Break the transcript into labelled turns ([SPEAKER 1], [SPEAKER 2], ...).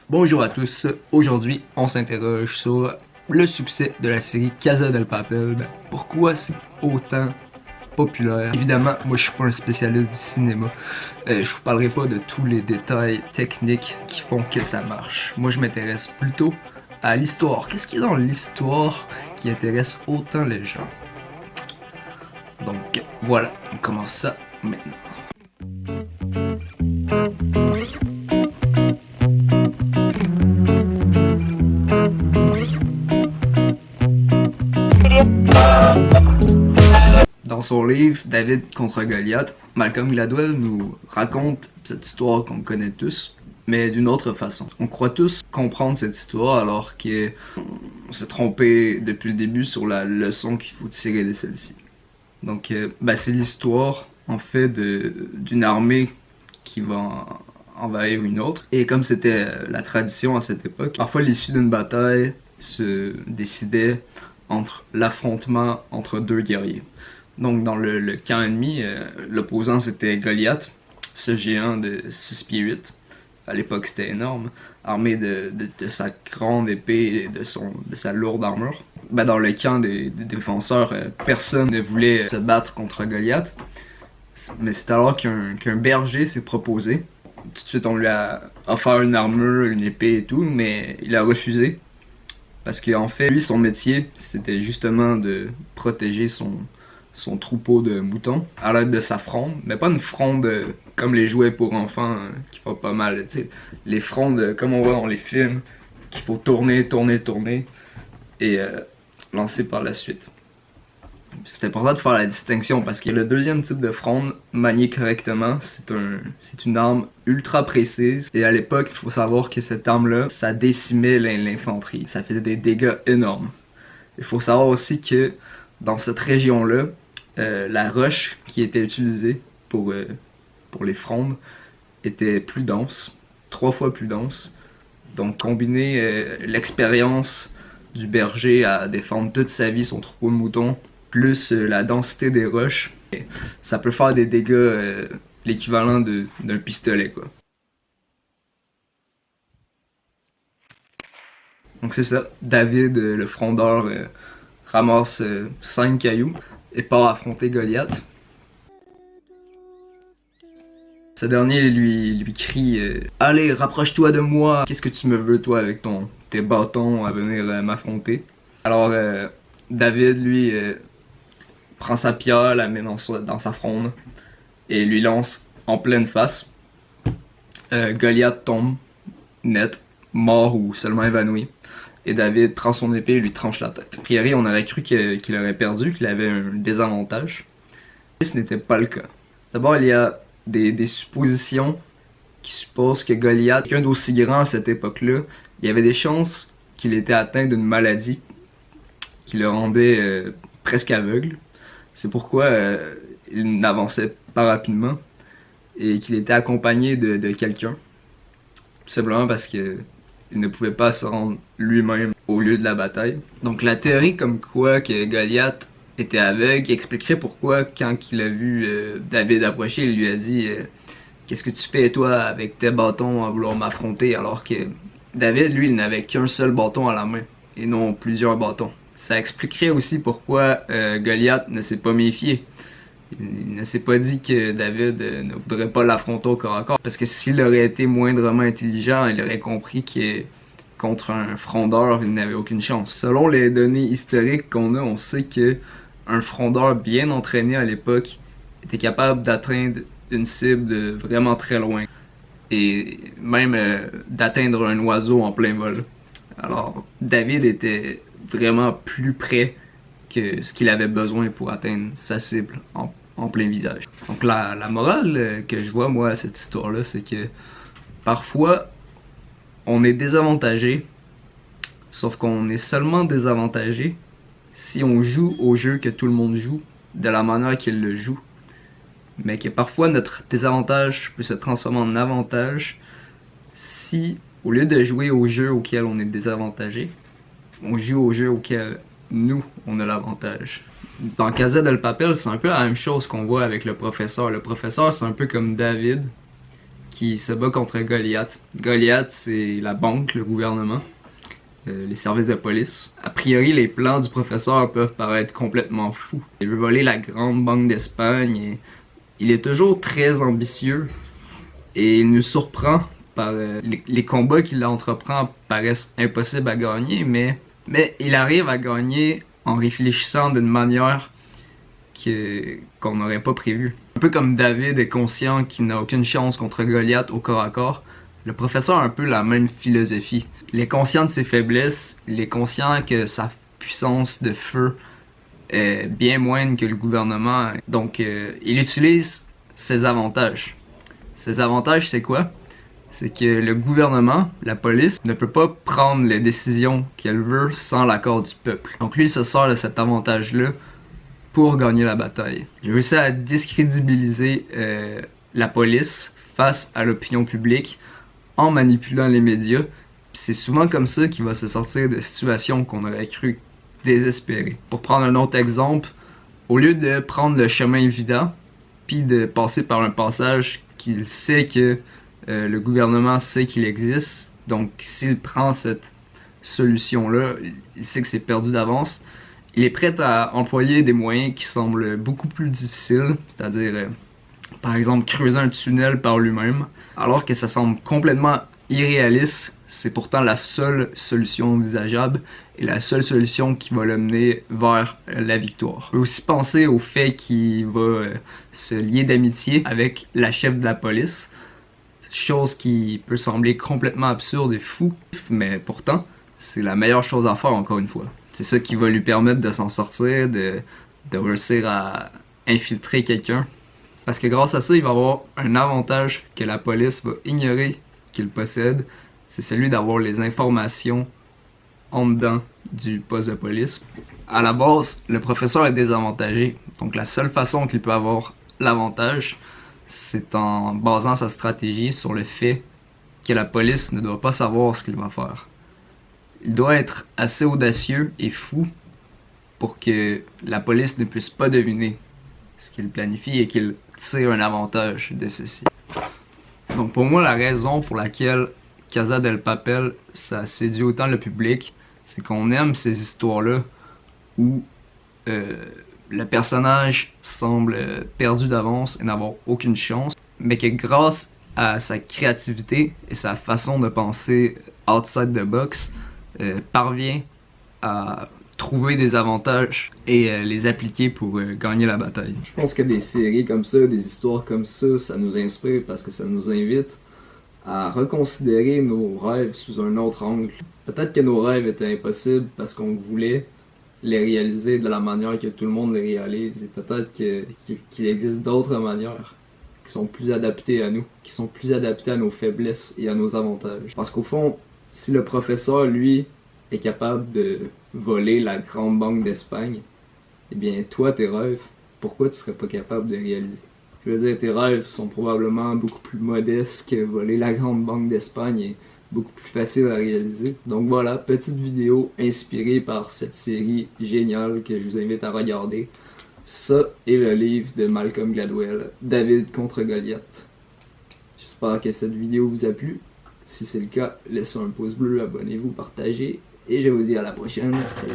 [SPEAKER 1] Bonjour à tous, aujourd'hui on s'interroge sur le succès de la série Casa del Papel. Pourquoi c'est autant populaire? Évidemment, moi je suis pas un spécialiste du cinéma, je vous parlerai pas de tous les détails techniques qui font que ça marche. Moi je m'intéresse plutôt à l'histoire. Qu'est-ce qu'il y a dans l'histoire qui intéresse autant les gens? Donc voilà, on commence ça maintenant. Dans son livre David contre Goliath, Malcolm Gladwell nous raconte cette histoire qu'on connaît tous, mais d'une autre façon. On croit tous comprendre cette histoire alors qu'on s'est trompé depuis le début sur la leçon qu'il faut tirer de celle-ci. Donc, c'est l'histoire en fait d'une armée qui va envahir une autre. Et comme c'était la tradition à cette époque, parfois l'issue d'une bataille se décidait entre l'affrontement entre deux guerriers. Donc dans le camp ennemi, l'opposant c'était Goliath, ce géant de 6 pieds 8. À l'époque c'était énorme, armé de sa grande épée et de sa lourde armure. Dans le camp des défenseurs, personne ne voulait se battre contre Goliath. Mais c'est alors qu'un berger s'est proposé. Tout de suite on lui a offert une armure, une épée et tout, mais il a refusé. Parce qu'en fait, lui, son métier, c'était justement de protéger son troupeau de moutons à l'aide de sa fronde, mais pas une fronde comme les jouets pour enfants qui font pas mal, tu sais, les frondes comme on voit dans les films, qu'il faut tourner, tourner, tourner et lancer par la suite. C'est important de faire la distinction parce que le deuxième type de fronde, manié correctement, c'est une arme ultra précise. Et à l'époque, il faut savoir que cette arme-là, ça décimait l'infanterie. Ça faisait des dégâts énormes. Il faut savoir aussi que dans cette région-là, la roche qui était utilisée pour les frondes était plus dense, 3 fois plus dense. Donc combiner l'expérience du berger à défendre toute sa vie son troupeau de moutons, plus la densité des roches, ça peut faire des dégâts l'équivalent d'un pistolet, quoi. Donc c'est ça, David, le frondeur, ramasse 5 cailloux et part affronter Goliath. Ce dernier lui crie Allez, rapproche-toi de moi! Qu'est-ce que tu me veux, toi, avec tes bâtons à venir m'affronter? Alors, David, lui, prend sa pierre, la met dans sa fronde et lui lance en pleine face. Goliath tombe, net, mort ou seulement évanoui. Et David prend son épée et lui tranche la tête. A priori, on aurait cru qu'il aurait perdu, qu'il avait un désavantage. Mais ce n'était pas le cas. D'abord, il y a des suppositions qui supposent que Goliath, quelqu'un d'aussi grand à cette époque-là, il y avait des chances qu'il était atteint d'une maladie qui le rendait presque aveugle. C'est pourquoi il n'avançait pas rapidement et qu'il était accompagné de quelqu'un. Tout simplement parce que il ne pouvait pas se rendre lui-même au lieu de la bataille. Donc la théorie comme quoi que Goliath était aveugle expliquerait pourquoi quand il a vu David approcher, il lui a dit qu'est-ce que tu fais toi avec tes bâtons à vouloir m'affronter alors que David lui il n'avait qu'un seul bâton à la main et non plusieurs bâtons. Ça expliquerait aussi pourquoi Goliath ne s'est pas méfié. Il ne s'est pas dit que David ne voudrait pas l'affronter au corps à corps. Parce que s'il aurait été moindrement intelligent, il aurait compris que contre un frondeur, il n'avait aucune chance. Selon les données historiques qu'on a, on sait que un frondeur bien entraîné à l'époque était capable d'atteindre une cible de vraiment très loin. Et même d'atteindre un oiseau en plein vol. Alors, David était vraiment plus près que ce qu'il avait besoin pour atteindre sa cible en plein visage. Donc la morale que je vois moi à cette histoire-là, c'est que parfois on est désavantagé, sauf qu'on est seulement désavantagé si on joue au jeu que tout le monde joue, de la manière qu'il le joue. Mais que parfois notre désavantage peut se transformer en avantage si, au lieu de jouer au jeu auquel on est désavantagé, on joue au jeu auquel nous, on a l'avantage. Dans Casa del Papel, c'est un peu la même chose qu'on voit avec le professeur. Le professeur, c'est un peu comme David, qui se bat contre Goliath. Goliath, c'est la banque, le gouvernement, les services de police. A priori, les plans du professeur peuvent paraître complètement fous. Il veut voler la grande banque d'Espagne et il est toujours très ambitieux et il nous surprend par les combats qu'il entreprend paraissent impossibles à gagner, mais il arrive à gagner en réfléchissant d'une manière qu'on n'aurait pas prévue. Un peu comme David est conscient qu'il n'a aucune chance contre Goliath au corps à corps, le professeur a un peu la même philosophie. Il est conscient de ses faiblesses, il est conscient que sa puissance de feu est bien moindre que le gouvernement, donc il utilise ses avantages. Ses avantages, c'est quoi? C'est que le gouvernement, la police, ne peut pas prendre les décisions qu'elle veut sans l'accord du peuple. Donc lui, il se sert de cet avantage-là pour gagner la bataille. Il réussit à discrédibiliser la police face à l'opinion publique en manipulant les médias. C'est souvent comme ça qu'il va se sortir de situations qu'on aurait cru désespérées. Pour prendre un autre exemple, au lieu de prendre le chemin évident, puis de passer par un passage qu'il sait que le gouvernement sait qu'il existe, donc s'il prend cette solution-là, il sait que c'est perdu d'avance, il est prêt à employer des moyens qui semblent beaucoup plus difficiles, c'est-à-dire par exemple creuser un tunnel par lui-même, alors que ça semble complètement irréaliste. C'est pourtant la seule solution envisageable et la seule solution qui va le mener vers la victoire. On peut aussi penser au fait qu'il va se lier d'amitié avec la chef de la police, chose qui peut sembler complètement absurde et fou, mais pourtant, c'est la meilleure chose à faire encore une fois. C'est ça qui va lui permettre de s'en sortir, de réussir à infiltrer quelqu'un. Parce que grâce à ça, il va avoir un avantage que la police va ignorer qu'il possède, c'est celui d'avoir les informations en dedans du poste de police. À la base, le professeur est désavantagé, donc la seule façon qu'il peut avoir l'avantage, c'est en basant sa stratégie sur le fait que la police ne doit pas savoir ce qu'il va faire. Il doit être assez audacieux et fou pour que la police ne puisse pas deviner ce qu'il planifie et qu'il tire un avantage de ceci. Donc pour moi, la raison pour laquelle Casa del Papel, ça séduit autant le public, c'est qu'on aime ces histoires-là où le personnage semble perdu d'avance et n'avoir aucune chance, mais que grâce à sa créativité et sa façon de penser outside the box, parvient à trouver des avantages et les appliquer pour gagner la bataille. Je pense que des séries comme ça, des histoires comme ça nous inspire parce que ça nous invite à reconsidérer nos rêves sous un autre angle. Peut-être que nos rêves étaient impossibles parce qu'on voulait les réaliser de la manière que tout le monde les réalise, et peut-être qu'il existe d'autres manières qui sont plus adaptées à nous, qui sont plus adaptées à nos faiblesses et à nos avantages. Parce qu'au fond, si le professeur, lui, est capable de voler la grande banque d'Espagne, eh bien, toi, tes rêves, pourquoi tu serais pas capable de les réaliser? Je veux dire, tes rêves sont probablement beaucoup plus modestes que voler la grande banque d'Espagne et beaucoup plus facile à réaliser. Donc voilà, petite vidéo inspirée par cette série géniale que je vous invite à regarder. Ça est le livre de Malcolm Gladwell, David contre Goliath. J'espère que cette vidéo vous a plu. Si c'est le cas, laissez un pouce bleu, abonnez-vous, partagez. Et je vous dis à la prochaine. Salut!